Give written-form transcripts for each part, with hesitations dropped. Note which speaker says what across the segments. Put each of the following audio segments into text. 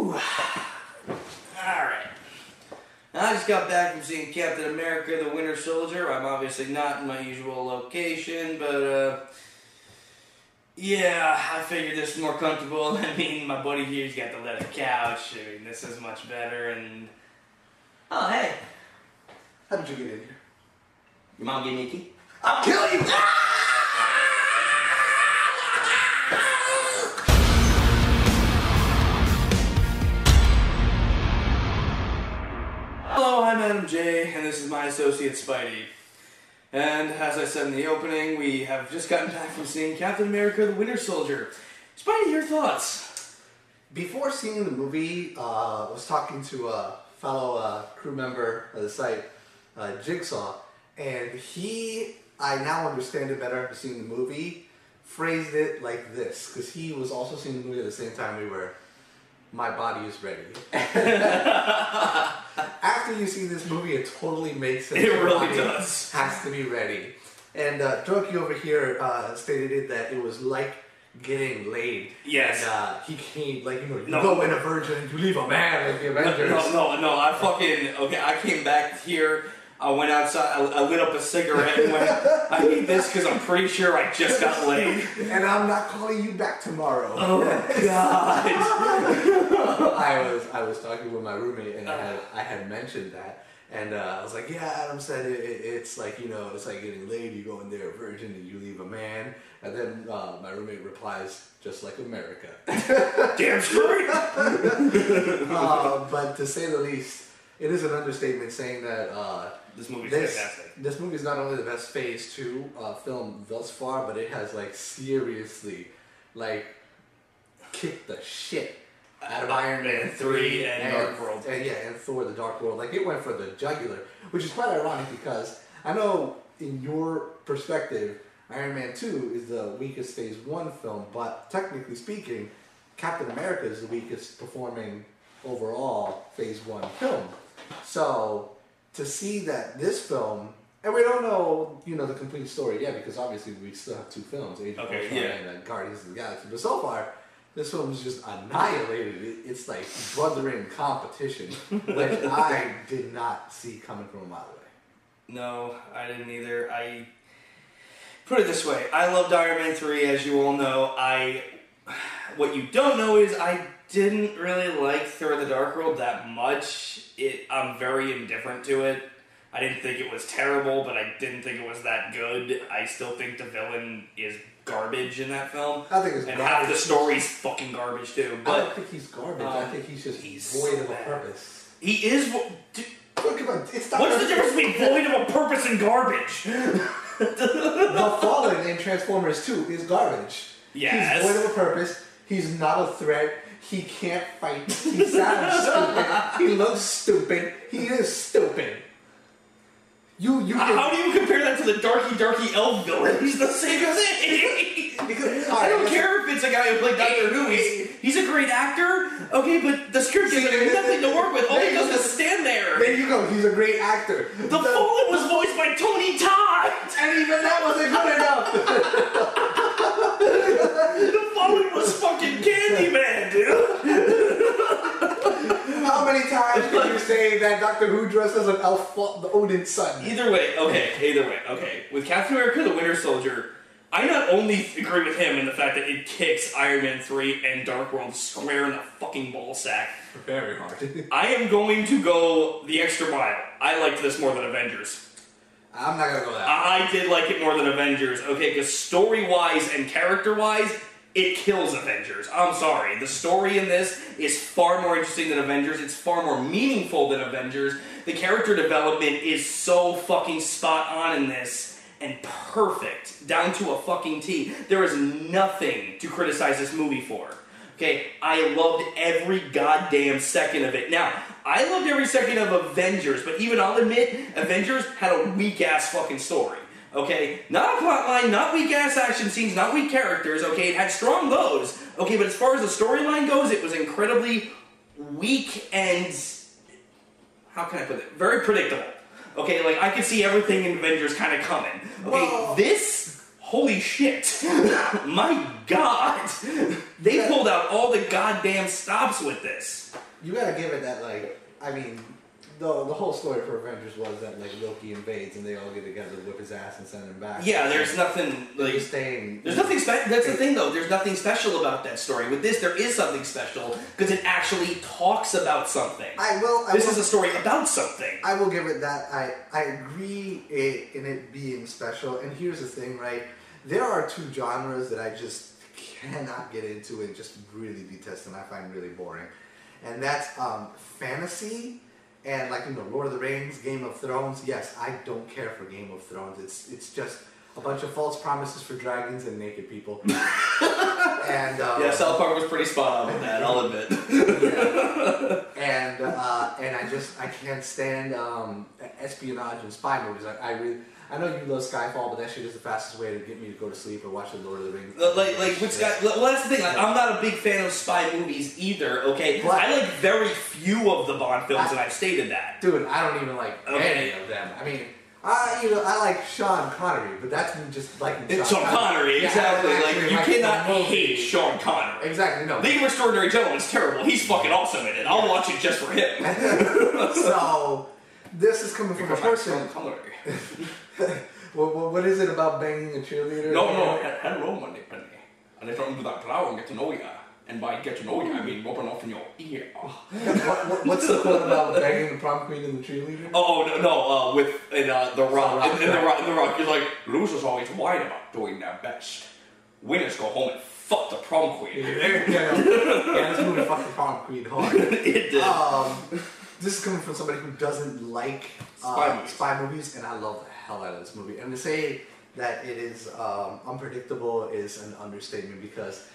Speaker 1: Whew. Alright. I just got back from seeing Captain America the Winter Soldier. I'm obviously not in my usual location, but yeah, I figured this is more comfortable. I mean, my buddy here's got the leather couch. I mean, this is much better, and... Oh, hey.
Speaker 2: How did you get in here?
Speaker 1: Your mom gave me a key?
Speaker 2: I'll kill you!
Speaker 1: Hello, I'm Adam J, and this is my associate Spidey. And as I said in the opening, we have just gotten back from seeing Captain America the Winter Soldier. Spidey, your thoughts?
Speaker 2: Before seeing the movie, I was talking to a fellow crew member of the site, Jigsaw, and I now understand it better after seeing the movie, phrased it like this, because he was also seeing the movie at the same time we were. My body is ready. After you see this movie, it totally makes sense.
Speaker 1: It really does.
Speaker 2: Has to be ready. And Droki over here stated it that it was like getting laid.
Speaker 1: Yes.
Speaker 2: And he came, like, you go in a virgin and you leave a man like the Avengers.
Speaker 1: No, I came back here, I went outside, I lit up a cigarette and went, I need this because I'm pretty sure I just got laid.
Speaker 2: And I'm not calling you back tomorrow.
Speaker 1: Oh, God.
Speaker 2: I was talking with my roommate and I had mentioned that. And I was like, yeah, Adam said it's like, it's like getting laid, you go in there a virgin and you leave a man. And then my roommate replies, just like America.
Speaker 1: Damn straight!
Speaker 2: But to say the least, it is an understatement saying that
Speaker 1: this movie's fantastic.
Speaker 2: This movie is not only the best Phase 2 film thus far, but it has, like, seriously, like, kicked the shit out of Iron Man 3
Speaker 1: and Dark World.
Speaker 2: And Thor the Dark World. Like, it went for the jugular, which is quite ironic because I know in your perspective, Iron Man 2 is the weakest Phase 1 film, but technically speaking, Captain America is the weakest performing overall Phase 1 film. So, to see that this film, and we don't know, the complete story yet, because obviously we still have 2 films, Age of Ultron and Guardians of the Galaxy, but so far, this film is just annihilated. It's like brother-in competition, which I did not see coming from a mile away.
Speaker 1: No, I didn't either. I put it this way, I loved Iron Man 3, as you all know. What you don't know is I didn't really like Thor the Dark World that much. I'm very indifferent to it. I didn't think it was terrible, but I didn't think it was that good. I still think the villain is garbage in that film.
Speaker 2: I think it's garbage.
Speaker 1: And half the story's fucking garbage too. But
Speaker 2: I don't think he's garbage. I think he's just void of a purpose.
Speaker 1: He is.
Speaker 2: Look at him. What's
Speaker 1: the difference between void of a purpose and garbage?
Speaker 2: The Fallen in Transformers 2 is garbage.
Speaker 1: Yes.
Speaker 2: He's void of a purpose. He's not a threat. He can't fight. He sounds stupid. He looks stupid. He is stupid.
Speaker 1: How do you compare that to the darky elf villain? He's the same thing. I don't care if it's a guy who played Doctor Who. He's a great actor. Okay, but the script gives him nothing to work with. All he does is stand there.
Speaker 2: There you go. He's a great actor.
Speaker 1: The Fallen was voiced by Tony Todd.
Speaker 2: And even that wasn't good enough.
Speaker 1: The Fallen was fucking Candyman, dude.
Speaker 2: How many times can you say that Doctor Who dressed as an elf, the Odin's son?
Speaker 1: Either way, okay. With Captain America the Winter Soldier, I not only agree with him in the fact that it kicks Iron Man 3 and Dark World square in the fucking ballsack.
Speaker 2: Very hard.
Speaker 1: I am going to go the extra mile. I liked this more than Avengers.
Speaker 2: I'm not gonna go that way.
Speaker 1: I did like it more than Avengers, okay, because story-wise and character-wise, it kills Avengers. I'm sorry. The story in this is far more interesting than Avengers. It's far more meaningful than Avengers. The character development is so fucking spot on in this and perfect, down to a fucking T. There is nothing to criticize this movie for. Okay, I loved every goddamn second of it. Now, I loved every second of Avengers, but even I'll admit, Avengers had a weak-ass fucking story. Okay, not a plot line, not weak-ass action scenes, not weak characters, okay, it had strong lows, okay, but as far as the storyline goes, it was incredibly weak and, how can I put it, very predictable. Okay, like, I could see everything in Avengers kind of coming. Okay, whoa. This, holy shit, my god, they pulled out all the goddamn stops with this.
Speaker 2: you gotta give it that, like, I mean, the whole story for Avengers was that, like, Loki invades and they all get together to whip his ass and send him back.
Speaker 1: Yeah, there's nothing, like... There's nothing special. That's the thing, though. There's nothing special about that story. With this, there is something special, because it actually talks about something. This is a story about something.
Speaker 2: I will give it that. I agree in it being special, and here's the thing, right? There are two genres that I just cannot get into and just really detest and I find really boring. And that's fantasy and, like, you know, Lord of the Rings, Game of Thrones. Yes, I don't care for Game of Thrones. It's just a bunch of false promises for dragons and naked people. And
Speaker 1: yeah, South Park was pretty spot on with that, I'll admit.
Speaker 2: Yeah. And I can't stand espionage and spy movies. I know you love Skyfall, but that shit is the fastest way to get me to go to sleep or watch the Lord of the Rings.
Speaker 1: Like with Sky, well, that's the thing. Like, I'm not a big fan of spy movies either. Okay, but I like very few of the Bond films, and I've stated that.
Speaker 2: Dude, I don't even like any of them. I mean, I like Sean Connery, but that's me just liking
Speaker 1: Sean Connery. Exactly. Yeah, like you cannot hate Sean Connery.
Speaker 2: Exactly. No.
Speaker 1: League of Extraordinary Gentlemen is terrible. He's fucking awesome in it. I'll watch it just for him.
Speaker 2: So this is coming from a person. What is it about banging a cheerleader?
Speaker 1: No, hello, my name. And I come to that crowd and get to know ya. And by get to know ya, I mean open up in your ear.
Speaker 2: What's the quote about banging the prom queen and the cheerleader?
Speaker 1: Oh, no, in The Rock. In The Rock, he's like, losers always whine about doing their best. Winners go home and fuck the prom queen.
Speaker 2: Yeah, this movie fucked the prom queen hard.
Speaker 1: It did.
Speaker 2: This is coming from somebody who doesn't like spy movies, and I love the hell out of this movie. And to say that it is unpredictable is an understatement, because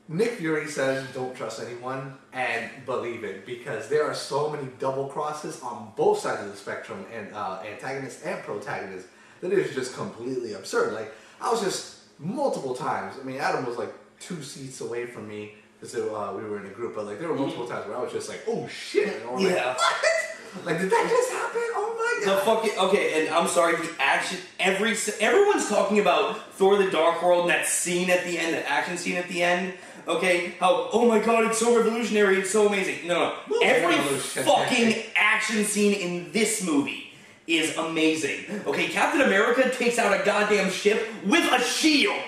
Speaker 2: Nick Fury says don't trust anyone, and believe it, because there are so many double crosses on both sides of the spectrum, and antagonists and protagonists, that it is just completely absurd. Like, I was just multiple times, I mean, Adam was like 2 seats away from me, because we were in a group, but like there were multiple times where I was just like, oh shit, and I was like, what? Like, did that just happen? Oh my god.
Speaker 1: The fucking, okay, and I'm sorry, the action, everyone's talking about Thor the Dark World and that scene at the end, that action scene at the end, okay, how, oh my god, it's so revolutionary, it's so amazing. No, every fucking action scene in this movie is amazing. Okay, Captain America takes out a goddamn ship with a shield.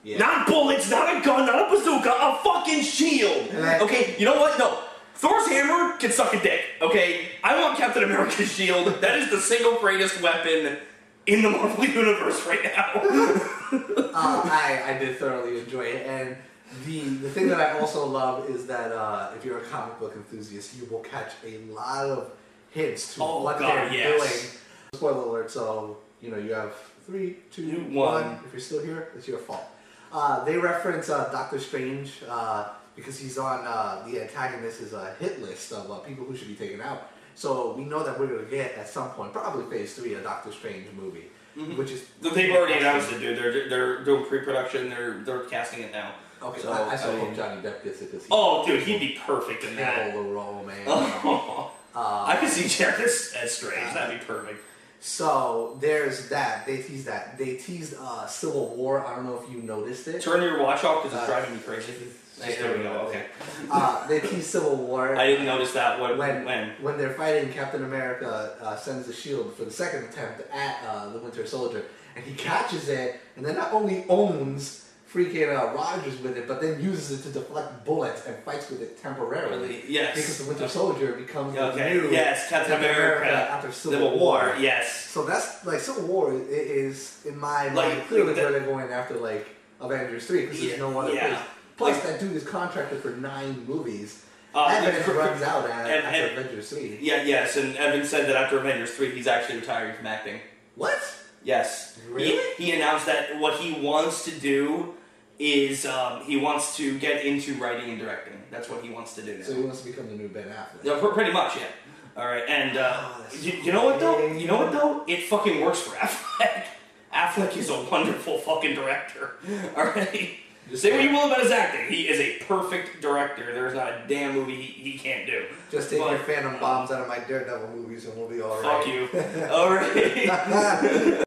Speaker 1: Yeah. Not bullets, not a gun, not a bazooka, a fucking shield. Okay, you know what? No. Thor's hammer can suck a dick, okay? I want Captain America's shield. That is the single greatest weapon in the Marvel Universe right now.
Speaker 2: I did thoroughly enjoy it, and the thing that I also love is that if you're a comic book enthusiast, you will catch a lot of hints to what they're doing. Spoiler alert, so, you know, you have 3, 2, 1. If you're still here, it's your fault. They reference Doctor Strange because he's on the antagonist's hit list of people who should be taken out. So we know that we're going to get, at some point, probably Phase 3, a Doctor Strange movie. Which is...
Speaker 1: They've already announced it, dude. They're doing pre-production. They're casting it now.
Speaker 2: Okay, so I hope Johnny Depp gets it.
Speaker 1: Oh, dude, he'd be perfect in that.
Speaker 2: The role, man.
Speaker 1: I could see Jared as Strange. That'd be perfect.
Speaker 2: So there's that. They teased that. They teased Civil War. I don't know if you noticed it.
Speaker 1: Turn your watch off because it's driving me crazy. There we go. Okay.
Speaker 2: They teased Civil War.
Speaker 1: I didn't notice that.
Speaker 2: When they're fighting, Captain America sends the shield for the second attempt at the Winter Soldier, and he catches it, and then not only owns freaking Rogers with it, but then uses it to deflect bullets and fights with it temporarily.
Speaker 1: Yes.
Speaker 2: Because the Winter Soldier becomes the new
Speaker 1: Captain America
Speaker 2: after Civil War.
Speaker 1: Yes.
Speaker 2: So that's, like, Civil War is, in my mind, clearly where they're going after, like, Avengers 3, because there's no other place. Plus, that dude is contracted for 9 movies. Evans runs out after Avengers 3.
Speaker 1: Yeah, yes, and Evan said that after Avengers 3, he's actually retiring from acting.
Speaker 2: What?
Speaker 1: Yes.
Speaker 2: Really?
Speaker 1: He announced that what he wants to do is he wants to get into writing and directing. That's what he wants to do now.
Speaker 2: So he wants to become the new Ben Affleck.
Speaker 1: Yeah, pretty much, yeah. All right, and you know what though? You know what though? It fucking works for Affleck. Affleck is a wonderful fucking director. All right. Say what you will about his acting. He is a perfect director. There's not a damn movie he can't do.
Speaker 2: Just take your Phantom bombs out of my Daredevil movies and we'll be all right.
Speaker 1: Fuck you. All right.